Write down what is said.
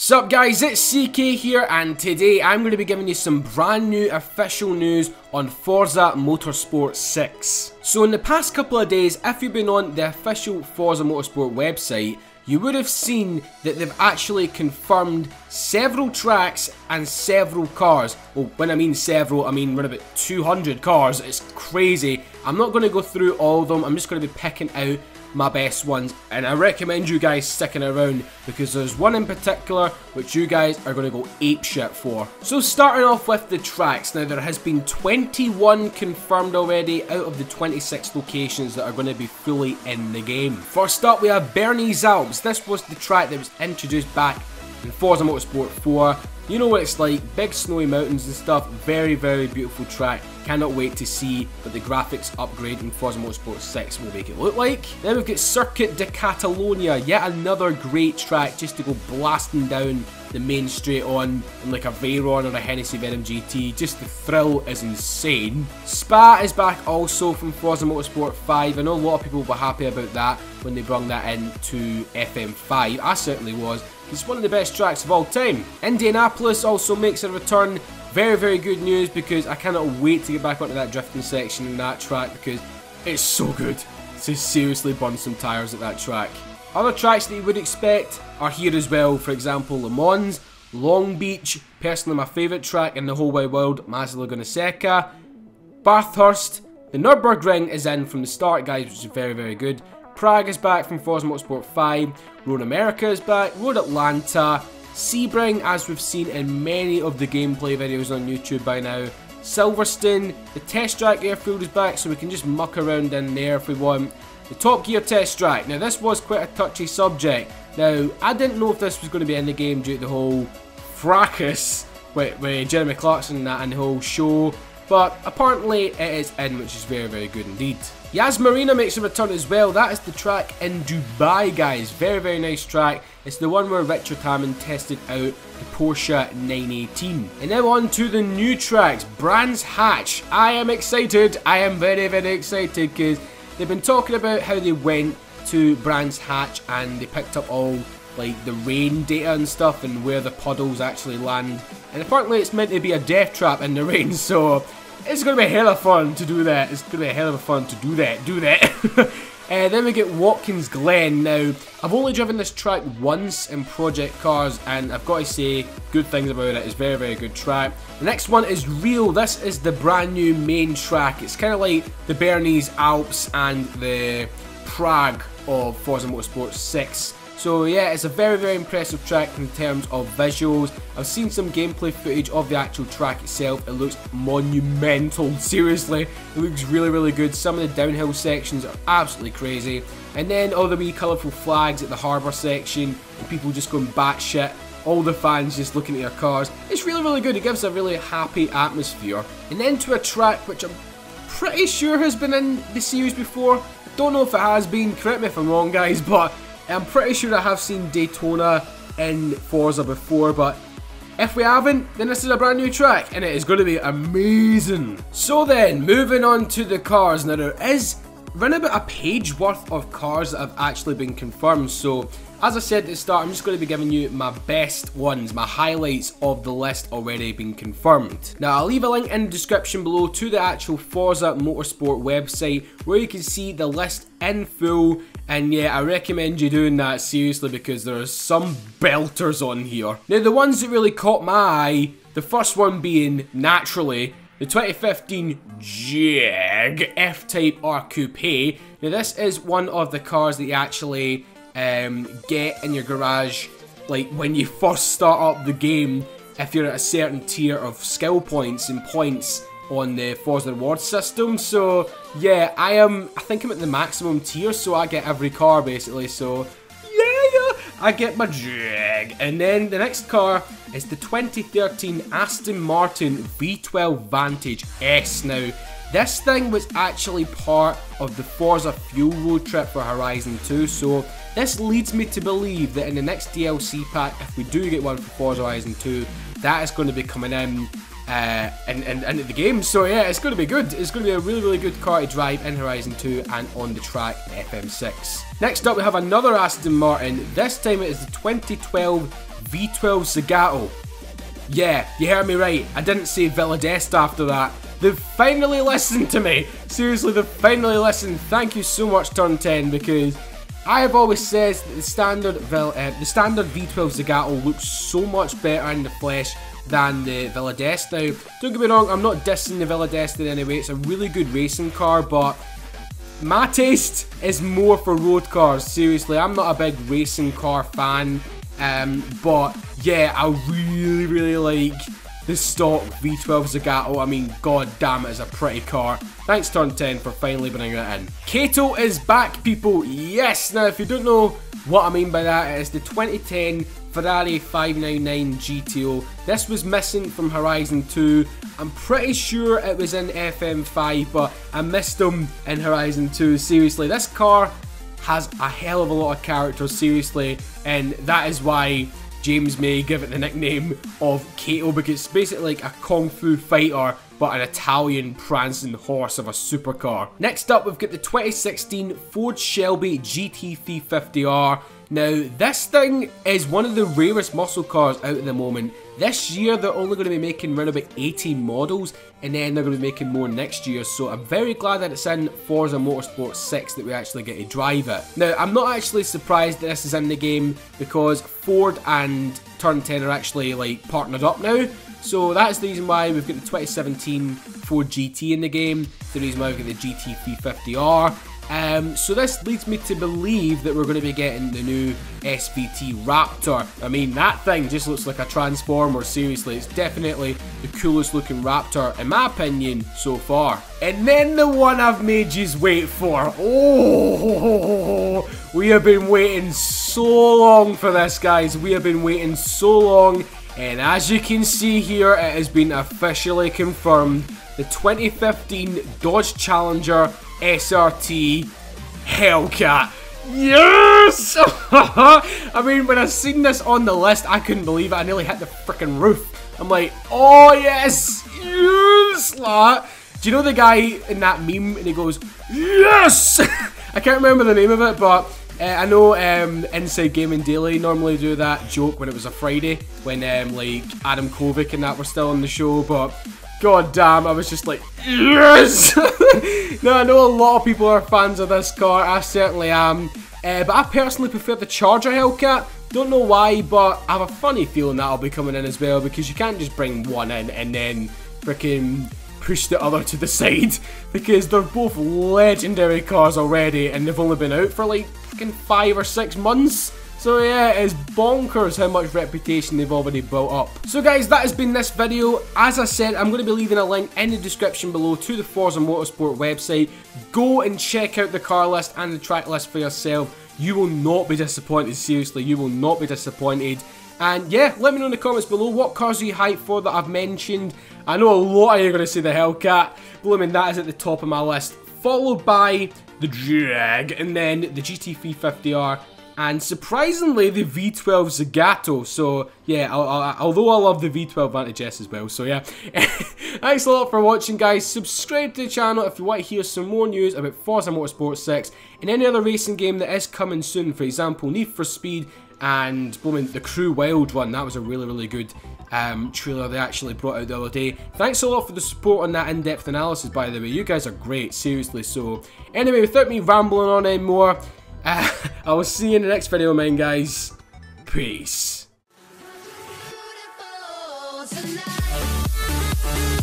Sup guys, it's CK here, and today I'm going to be giving you some brand new official news on Forza Motorsport 6. So in the past couple of days, if you've been on the official Forza Motorsport website, you would have seen that they've actually confirmed several tracks and several cars. Well, when I mean several, I mean around about 200 cars. It's crazy. I'm not going to go through all of them. I'm just going to be picking out my best ones, and I recommend you guys sticking around because there's one in particular which you guys are going to go apeshit for. So starting off with the tracks, now there has been 21 confirmed already out of the 26 locations that are going to be fully in the game. First up we have Bernese Alps. This was the track that was introduced back in Forza Motorsport 4. You know what it's like, big snowy mountains and stuff. Very, very beautiful track. Cannot wait to see what the graphics upgrade in Forza Motorsport 6 will make it look like. Then we've got Circuit de Catalonia, yet another great track just to go blasting down the main straight on in like a Veyron or a Hennessy Venom GT. Just the thrill is insane. Spa is back also from Forza Motorsport 5. I know a lot of people were happy about that when they brought that into FM5. I certainly was. It's one of the best tracks of all time. Indianapolis also makes a return. Very, very good news because I cannot wait to get back onto that drifting section in that track because it's so good to seriously burn some tyres at that track. Other tracks that you would expect are here as well. For example, Le Mans, Long Beach, personally my favourite track in the whole wide world, Mazda Laguna Seca, Bathurst, the Nürburgring is in from the start guys, which is very, very good. Prague is back from Forza Motorsport 5, Road America is back, Road Atlanta, Sebring, as we've seen in many of the gameplay videos on YouTube by now, Silverstone, the Test Track Airfield is back so we can just muck around in there if we want, the Top Gear Test Track. Now this was quite a touchy subject. Now I didn't know if this was going to be in the game due to the whole fracas with Jeremy Clarkson and that and the whole show, but apparently it is in, which is very, very good indeed. Yas Marina makes a return as well. That is the track in Dubai, guys. Very, very nice track. It's the one where Richard Hammond tested out the Porsche 918. And now on to the new tracks. Brands Hatch. I am excited. I am very, very excited because they've been talking about how they went to Brands Hatch and they picked up all like the rain data and stuff and where the puddles actually land. And apparently it's meant to be a death trap in the rain, so it's going to be a hell of fun to do that. It's going to be a hell of fun to do that. Then we get Watkins Glen. Now, I've only driven this track once in Project Cars, and I've got to say good things about it. It's a very, very good track. The next one is Rio. This is the brand new main track. It's kind of like the Bernese Alps and the Prague of Forza Motorsport 6. So yeah, it's a very, very impressive track in terms of visuals. I've seen some gameplay footage of the actual track itself. It looks monumental, seriously. It looks really, really good. Some of the downhill sections are absolutely crazy. And then all the wee colourful flags at the harbour section and people just going batshit. All the fans just looking at their cars. It's really, really good. It gives a really happy atmosphere. And then to a track which I'm pretty sure has been in the series before. I don't know if it has been, correct me if I'm wrong guys, but I'm pretty sure I have seen Daytona in Forza before, but if we haven't, then this is a brand new track, and it is going to be amazing. So then, moving on to the cars. Now there is around about a page worth of cars that have actually been confirmed, so as I said at the start, I'm just going to be giving you my best ones, my highlights of the list already being confirmed. Now I'll leave a link in the description below to the actual Forza Motorsport website where you can see the list in full, and yeah, I recommend you doing that seriously because there are some belters on here. Now the ones that really caught my eye, the first one being, naturally, the 2015 Jag F-Type R Coupe. Now this is one of the cars that you actually get in your garage like when you first start up the game if you're at a certain tier of skill points and points on the Forza reward system. So yeah, I think I'm at the maximum tier, so I get every car basically, so yeah, I get my Jag. And then the next car is the 2013 Aston Martin V12 Vantage S. Now this thing was actually part of the Forza Fuel Road trip for Horizon 2, so this leads me to believe that in the next DLC pack, if we do get one for Forza Horizon 2, that is going to be coming in into the game. So yeah, it's going to be good. It's going to be a really, really good car to drive in Horizon 2 and on the track FM6. Next up, we have another Aston Martin. This time it is the 2012 V12 Zagato. Yeah, you heard me right. I didn't say Villa d'Este after that. They've finally listened to me. Seriously, they've finally listened. Thank you so much, Turn 10, because I have always said that the standard V12 Zagato looks so much better in the flesh than the Villa d'Este. Now, don't get me wrong, I'm not dissing the Villa d'Este in any way. It's a really good racing car, but my taste is more for road cars. Seriously, I'm not a big racing car fan, but yeah, I really like the stock V12 Zagato. I mean, god damn, it is a pretty car. Thanks Turn 10 for finally bringing it in. Kato is back, people. Yes. Now, if you don't know what I mean by that, it is the 2010 Ferrari 599 GTO. This was missing from Horizon 2. I'm pretty sure it was in FM5, but I missed them in Horizon 2. Seriously, this car has a hell of a lot of character, seriously, and that is why James may give it the nickname of Kato, because it's basically like a kung fu fighter, but an Italian prancing horse of a supercar. Next up, we've got the 2016 Ford Shelby GT350R. Now, this thing is one of the rarest muscle cars out at the moment. This year, they're only going to be making around about 80 models, and then they're going to be making more next year, so I'm very glad that it's in Forza Motorsport 6 that we actually get to drive it. Now, I'm not actually surprised that this is in the game, because Ford and Turn 10 are actually, like, partnered up now. So that's the reason why we've got the 2017 Ford GT in the game, the reason why we've got the GT350R. So this leads me to believe that we're going to be getting the new SVT Raptor. I mean, that thing just looks like a transformer, seriously. It's definitely the coolest looking Raptor, in my opinion, so far. And then the one I've made you wait for. Oh, we have been waiting so long for this, guys. We have been waiting so long. And as you can see here, it has been officially confirmed. The 2015 Dodge Challenger SRT Hellcat. Yes! I mean, when I seen this on the list, I couldn't believe it. I nearly hit the freaking roof. I'm like, oh yes! Yes! Do you know the guy in that meme and he goes, yes! I can't remember the name of it, but I know Inside Gaming Daily normally do that joke when it was a Friday, when like Adam Kovic and that were still on the show, but god damn, I was just like, yes! Now, I know a lot of people are fans of this car, I certainly am, but I personally prefer the Charger Hellcat. Don't know why, but I have a funny feeling that'll be coming in as well, because you can't just bring one in and then freaking push the other to the side, because they're both legendary cars already, and they've only been out for like fucking 5 or 6 months. So yeah, it is bonkers how much reputation they've already built up. So guys, that has been this video. As I said, I'm going to be leaving a link in the description below to the Forza Motorsport website. Go and check out the car list and the track list for yourself. You will not be disappointed, seriously, you will not be disappointed. And yeah, let me know in the comments below, what cars are you hyped for that I've mentioned. I know a lot of you are going to say the Hellcat, blooming that is at the top of my list. Followed by the Jag, and then the GT350R. And surprisingly, the V12 Zagato. So yeah, although I love the V12 Vantage S as well. So yeah, thanks a lot for watching, guys. Subscribe to the channel if you want to hear some more news about Forza Motorsport 6 and any other racing game that is coming soon. For example, Need for Speed and the Crew Wild one. That was a really good trailer they actually brought out the other day. Thanks a lot for the support on that in-depth analysis, by the way. You guys are great, seriously. So anyway, without me rambling on anymore, I will see you in the next video, man, guys. Peace. Tonight.